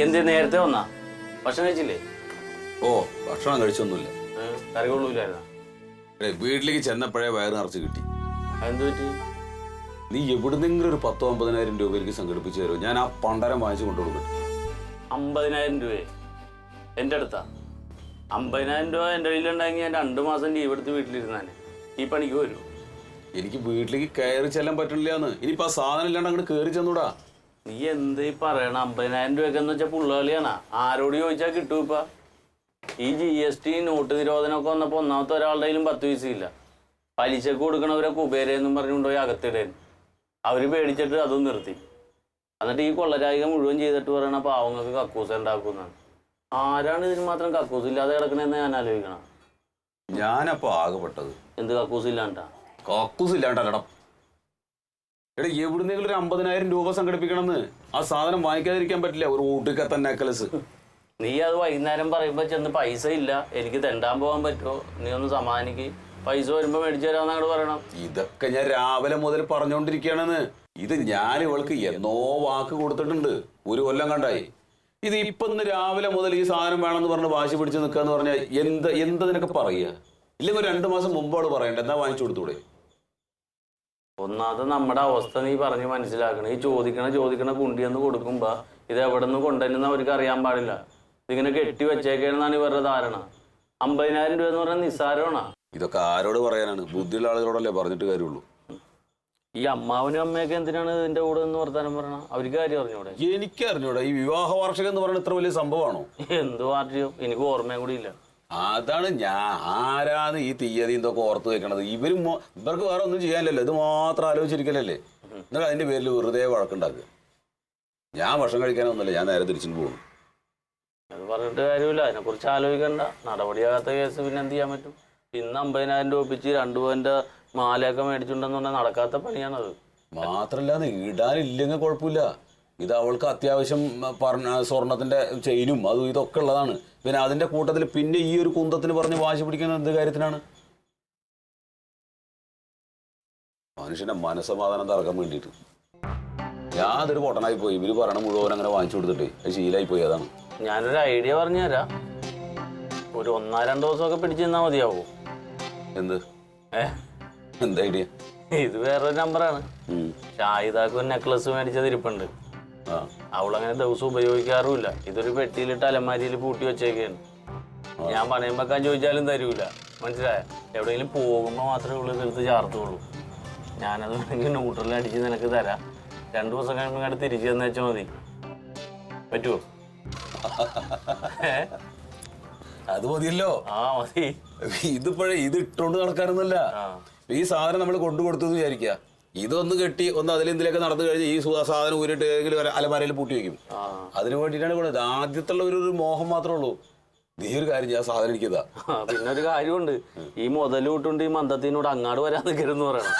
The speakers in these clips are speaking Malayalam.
എന്തേ നേരത്തെ വന്നാ? ഭക്ഷണം കഴിച്ചില്ലേ? ഓ ഭക്ഷണം കഴിച്ചൊന്നുമില്ല. കറി കൊള്ളൂലായിരുന്ന? വീട്ടിലേക്ക് ചെന്നപ്പോഴേ വയറ് നിറച്ച് കിട്ടി. എന്ത് പറ്റി? നീ എവിടുന്നെങ്കിലും ഒരു 10-50,000 രൂപ എനിക്ക് സംഘടിപ്പിച്ചു തരുമോ? ഞാൻ ആ പണ്ടരം വാങ്ങിച്ചു കൊണ്ടുകൊടുക്കട്ടെ. 50,000 രൂപയെ എൻ്റെ അടുത്താ? 50,000 രൂപ എൻ്റെ കയ്യിലുണ്ടെങ്കിൽ ഞാൻ 2 മാസം ലീവ് എടുത്ത് വീട്ടിലിരുന്നാണ്. ഈ പണിക്ക് വരൂ? എനിക്ക് വീട്ടിലേക്ക് കയറി ചെല്ലാൻ പറ്റില്ലാന്ന്. ഇനിയിപ്പോ ആ സാധനം ഇല്ലാണ്ട് അങ്ങോട്ട് കയറി ചെന്നൂടാ. നീ എന്ത് പറയണ? 50,000 രൂപയ്ക്കെന്ന് വെച്ചാൽ പുള്ളകളിയാണ്. ആരോട് ചോദിച്ചാൽ കിട്ടൂ? ഇപ്പൊ ഈ GST നോട്ട് നിരോധനമൊക്കെ വന്നപ്പോൾ ഒന്നാമത്തെ ഒരാളുടെ കയ്യിലും 10 പൈസ ഇല്ല. പലിശക്ക് കൊടുക്കണവരെ കുബേരെന്നും പറഞ്ഞുകൊണ്ടുപോയി അകത്തിടേൻ. അവർ പേടിച്ചിട്ട് അതും നിർത്തി. എന്നിട്ട് ഈ കൊള്ളരായിക മുഴുവൻ ചെയ്തിട്ട് പറയണ പാവങ്ങൾക്ക് കക്കൂസ ഉണ്ടാക്കുന്നതാണ്. ആരാണ് ഇതിന് മാത്രം കക്കൂസ് ഇല്ലാതെ കിടക്കണെന്ന് ഞാൻ ആലോചിക്കണം. ഞാനപ്പോ ആകെപ്പെട്ടത് എന്ത് കക്കൂസ് ഇല്ലാണ്ടാ? കക്കൂസ് ഇല്ലാണ്ടല്ലടാ. എടാ എവിടുന്നെങ്കിലും ഒരു 50,000 രൂപ സംഘടിപ്പിക്കണമെന്ന്. ആ സാധനം വാങ്ങിക്കാതിരിക്കാൻ പറ്റില്ല. ഒരു ഊട്ടിക്കത്ത നെക്ലസ്. നീ അത് വൈകുന്നേരം പറയുമ്പോ ചെന്ന് പൈസ ഇല്ല, എനിക്ക് തെണ്ടാൻ പോകാൻ പറ്റുമോ, നീ ഒന്ന് സമാധാനിക്ക്, പൈസ വരുമ്പോ മേടിച്ചു തരാന്ന് അങ്ങോട്ട് പറയണം. ഇതൊക്കെ ഞാൻ രാവിലെ മുതൽ പറഞ്ഞുകൊണ്ടിരിക്കുകയാണെന്ന്. ഇത് ഞാൻ ഇവൾക്ക് എന്നോ വാക്ക് കൊടുത്തിട്ടുണ്ട്. 1 കൊല്ലം കണ്ടായി. ഇത് ഇപ്പൊ ഇന്ന് രാവിലെ മുതൽ ഈ സാധനം വേണമെന്ന് പറഞ്ഞ് വാശി പിടിച്ച് നിൽക്കാന്ന് പറഞ്ഞാൽ എന്തതിനൊക്കെ പറയുക? ഇല്ലെങ്കിൽ 2 മാസം മുമ്പോട് പറയണ്ട, എന്നാ വാങ്ങിച്ചു കൊടുത്തൂടെ? ഒന്നാമത് നമ്മുടെ അവസ്ഥ നീ പറഞ്ഞ് മനസ്സിലാക്കണം. ഈ ചോദിക്കണ കുണ്ടിയെന്ന് കൊടുക്കുമ്പോ ഇത് എവിടെ നിന്ന് കൊണ്ടുവരുന്ന അവർക്ക് അറിയാൻ പാടില്ല. ഇതിങ്ങനെ കെട്ടി വെച്ചേക്കാണെന്നാണ് ഇവരുടെ ധാരണ. 50,000 രൂപ എന്ന് പറഞ്ഞാൽ നിസ്സാരമാണ്. ഇതൊക്കെ ആരോട് പറയാനാണ്? ബുദ്ധിയുള്ള ആളുകളോടല്ലേ പറഞ്ഞിട്ട് കാര്യമുള്ളൂ. ഈ അമ്മാവനും അമ്മയൊക്കെ എന്തിനാണ് ഇതിന്റെ കൂടെ എന്ന് വർത്താനം പറയണ? അവർക്ക് കാര്യം അറിഞ്ഞൂടെ? എനിക്ക് അറിഞ്ഞൂടാ. ഈ വിവാഹ വാർഷികം എന്ന് പറയുന്നത് ഇത്ര വലിയ സംഭവമാണോ? എന്ത് വാർഷികം? എനിക്ക് ഓർമ്മയും കൂടി ഇല്ല. അതാണ് ഞാൻ ആരാന്ന് ഈ തീയതി ഇതൊക്കെ ഓർത്ത് വെക്കണത്. ഇവർക്ക് വേറെ ഒന്നും ചെയ്യാനില്ലല്ലോ. ഇത് മാത്രം ആലോചിച്ചിരിക്കലല്ലേ. എന്നിട്ട് അതിന്റെ പേരിൽ വെറുതെ വഴക്കുണ്ടാക്കുക. ഞാൻ ഭക്ഷണം കഴിക്കാനൊന്നുമില്ല, ഞാൻ നേരെ തിരിച്ചു പോകും. അത് പറഞ്ഞിട്ട് കാര്യമില്ല. അതിനെക്കുറിച്ച് ആലോചിക്കണ്ട. നടപടിയാകാത്ത കേസ് പിന്നെ എന്ത് ചെയ്യാൻ പറ്റും? ഇന്ന് 50,000 രൂപ ഒപ്പിച്ച് 2 പവന്റെ മാലയൊക്കെ മേടിച്ചിട്ടുണ്ടെന്ന് പറഞ്ഞാൽ നടക്കാത്ത പണിയാണത്. മാത്രല്ല ഇടാനില്ലെങ്കിൽ കുഴപ്പമില്ല. ഇത് അവൾക്ക് അത്യാവശ്യം സ്വർണത്തിന്റെ ചെയിനും അതും ഇതൊക്കെ ഉള്ളതാണ്. പിന്നെ അതിന്റെ കൂട്ടത്തിൽ പിന്നെ ഈ ഒരു കുന്തത്തിന് പറഞ്ഞ് വാശി പിടിക്കുന്ന എന്ത് കാര്യത്തിനാണ്? മനുഷ്യന്റെ മനസ്സമാധാനം തറക്കാൻ വേണ്ടിയിട്ട്. ഞാൻ അതൊരു പൊട്ടനായി പോയി. ഇവര് പറയണ മുഴുവൻ അങ്ങനെ വാങ്ങിച്ചു കൊടുത്തിട്ടേ അത് ശീലായി പോയി. അതാണ്. ഞാനൊരു ഐഡിയ പറഞ്ഞു തരാം. ഒരു 1-2 ദിവസമൊക്കെ പിടിച്ചു നിന്നാ മതിയാവോ? എന്ത് എന്ത് ഐഡിയ? ഇത് വേറൊരു നമ്പറാണ്. ഷാഹിദാക്ക് ഒരു നെക്ലസ് മേടിച്ചത് ഇരിപ്പുണ്ട്. അവളങ്ങനെ ദിവസം ഉപയോഗിക്കാറുമില്ല. ഇതൊരു പെട്ടിയിലിട്ട് അലമാരിയിൽ പൂട്ടി വെച്ചേക്കാണ്. ഞാൻ പണയം വെക്കാൻ ചോദിച്ചാലും തരൂല. മനസ്സിലായ? എവിടെയെങ്കിലും പോകുമ്പോൾ മാത്രമേ ഉള്ളൂ തീർത്ത് ചാർത്തുള്ളൂ. ഞാനത് വേണമെങ്കിൽ ന്യൂട്രലിൽ അടിച്ച് നിനക്ക് തരാം. 2 ദിവസം കഴിയുമ്പോൾ ഇങ്ങോട്ട് തിരിച്ചു തന്നു വെച്ചാൽ മതി. പറ്റുമോ? അത് മതിയല്ലോ. ആ മതി. ഇതിപ്പോഴേ ഇത് ഇട്ടോണ്ട് നടക്കാനൊന്നുമല്ല. ഈ സാധനം നമ്മൾ കൊണ്ടുകൊടുത്തെന്ന് വിചാരിക്കുക. ഇതൊന്ന് കെട്ടി ഒന്ന് അതിലെന്തിലൊക്കെ നടന്നു കഴിഞ്ഞ് ഈ സാധനം ഊരിട്ട് ഏതെങ്കിലും അലമാരയിൽ പൂട്ടി വെക്കും. അതിന് വേണ്ടിയിട്ടാണ് കൂടെ. ആദ്യത്തുള്ള ഒരു മോഹം മാത്രമേ ഉള്ളൂ. നീ ഒരു കാര്യം ചെയ്യാൻ സാധനം എനിക്കതാ. പിന്നെ ഒരു കാര്യമുണ്ട്. ഈ മുതൽ വിട്ടുകൊണ്ട് ഈ മന്ദത്തിനോട് അങ്ങാട് വരാൻ നിൽക്കരുതെന്ന് പറയണം.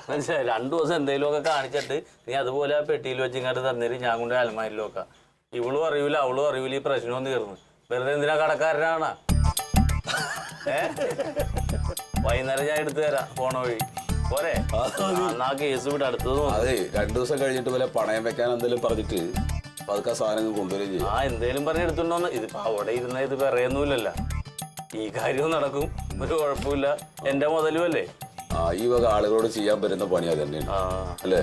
മനസ്സിലായി? 2 ദിവസം എന്തെങ്കിലുമൊക്കെ കാണിച്ചിട്ട് നീ അതുപോലെ ആ പെട്ടിയിൽ വെച്ച് ഇങ്ങോട്ട് തന്നേരും. ഞാൻ കൊണ്ട് അലമാരിൽ വെക്കാം. ഇവളും അറിയൂല അവളും അറിയൂല. ഈ പ്രശ്നമൊന്നും തീർന്നു. വെറുതെ എന്തിനാ കടക്കാരനാണ്? വൈകുന്നേരം ഞാൻ എടുത്തു തരാം പോണ വഴി. പോരെ? എന്നാ കേസ് വിട്ട് അടുത്തത്. അതെ 2 ദിവസം കഴിഞ്ഞിട്ട് പോലെ പണയം വെക്കാൻ എന്തെങ്കിലും പറഞ്ഞിട്ട് അതൊക്കെ സാധനങ്ങൾ കൊണ്ടുവരികയും ചെയ്യും. എന്തേലും പറഞ്ഞ് എടുത്തുണ്ടോന്ന്. ഇതിപ്പോ അവിടെ ഇരുന്ന ഇത് പറയുന്നില്ലല്ലോ. ഈ കാര്യവും നടക്കും, ഒരു കുഴപ്പമില്ല. എന്റെ മുതലും അല്ലേ. ഈ വക ആളുകളോട് ചെയ്യാൻ പറ്റുന്ന പണി അത് തന്നെയാണ് അല്ലേ?